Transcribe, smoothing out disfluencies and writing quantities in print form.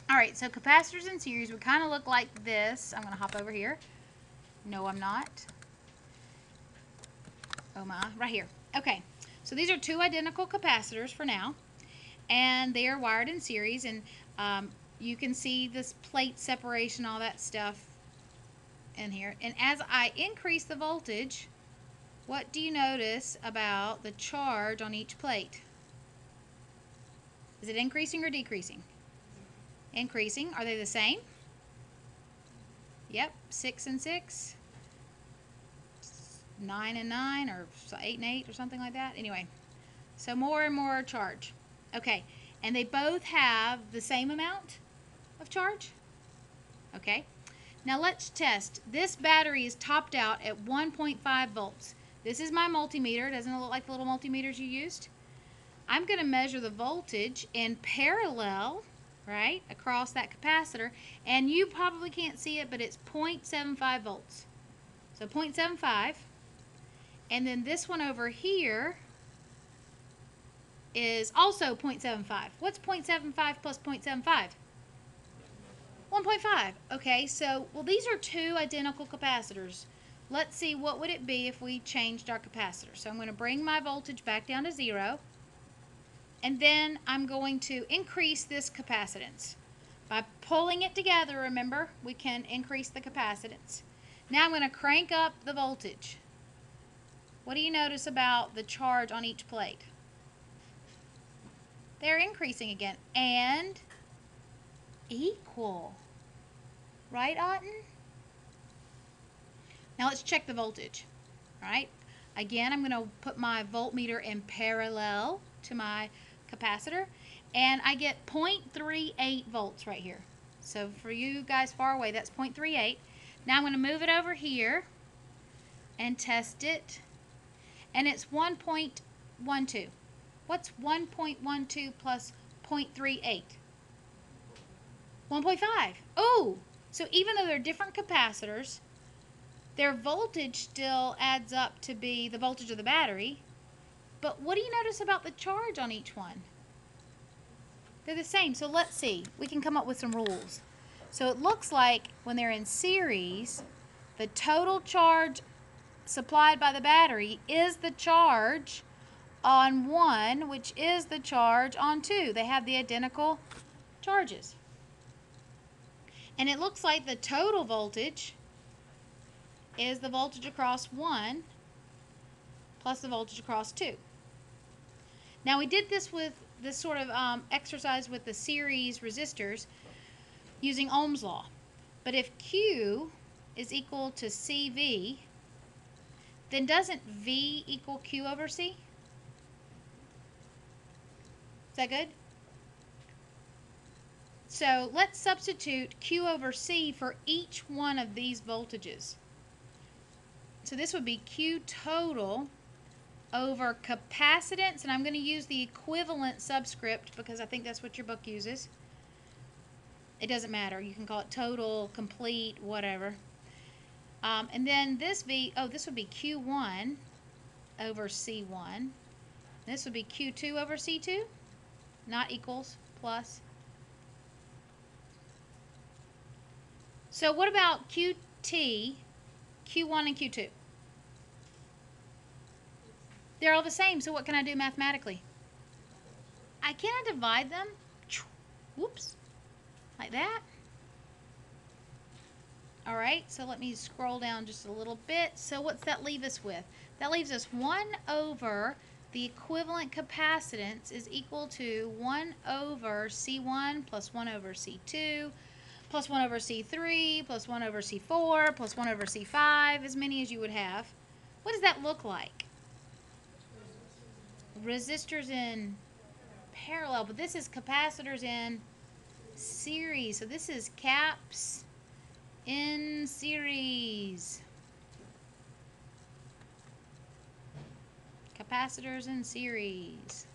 Alright, so capacitors in series would kind of look like this. I'm going to hop over here. No, I'm not. Oh my, right here. Okay, so these are two identical capacitors for now, and they are wired in series, and you can see this plate separation, all that stuff in here. And as I increase the voltage, what do you notice about the charge on each plate? Is it increasing or decreasing? Increasing. Are they the same? Yep, 6 and 6, 9 and 9, or 8 and 8, or something like that. Anyway, so more and more charge. Okay, and they both have the same amount of charge? Okay, now let's test. This battery is topped out at 1.5 volts. This is my multimeter. Doesn't it look like the little multimeters you used? I'm going to measure the voltage in parallel, right, across that capacitor, and you probably can't see it, but it's 0.75 volts. So 0.75, and then this one over here is also 0.75. What's 0.75 plus 0.75? 1.5. Okay, so, well, these are two identical capacitors. Let's see, what would it be if we changed our capacitor? So I'm going to bring my voltage back down to 0, and then I'm going to increase this capacitance. By pulling it together, remember, we can increase the capacitance. Now I'm going to crank up the voltage. What do you notice about the charge on each plate? They're increasing again, and equal. Right, Otten? Now let's check the voltage. All right. Again, I'm going to put my voltmeter in parallel to my capacitor, and I get 0.38 volts right here. So for you guys far away, that's 0.38. Now I'm going to move it over here and test it, and it's 1.12. What's 1.12 plus 0.38? 1.5. Oh, so even though they're different capacitors, their voltage still adds up to be the voltage of the battery. But what do you notice about the charge on each one? They're the same. So let's see. We can come up with some rules. So it looks like when they're in series, the total charge supplied by the battery is the charge on 1, which is the charge on 2. They have the identical charges. And it looks like the total voltage is the voltage across 1 plus the voltage across 2. Now we did this with this sort of exercise with the series resistors using Ohm's law. But if Q is equal to CV, then doesn't V equal Q over C? Is that good? So let's substitute Q over C for each one of these voltages. So this would be Q total over capacitance, and I'm going to use the equivalent subscript because I think that's what your book uses. It doesn't matter. You can call it total, complete, whatever. And then this this would be Q1 over C1. This would be Q2 over C2, not equals, plus. So what about QT, Q1 and Q2? They're all the same, so what can I do mathematically? Can I divide them? Whoops. Like that. Alright, so let me scroll down just a little bit. So what's that leave us with? That leaves us 1 over the equivalent capacitance is equal to 1 over C1 plus 1 over C2 plus 1 over C3 plus 1 over C4 plus 1 over C5, as many as you would have. What does that look like? Resistors in parallel, but this is capacitors in series. So this is caps in series. Capacitors in series.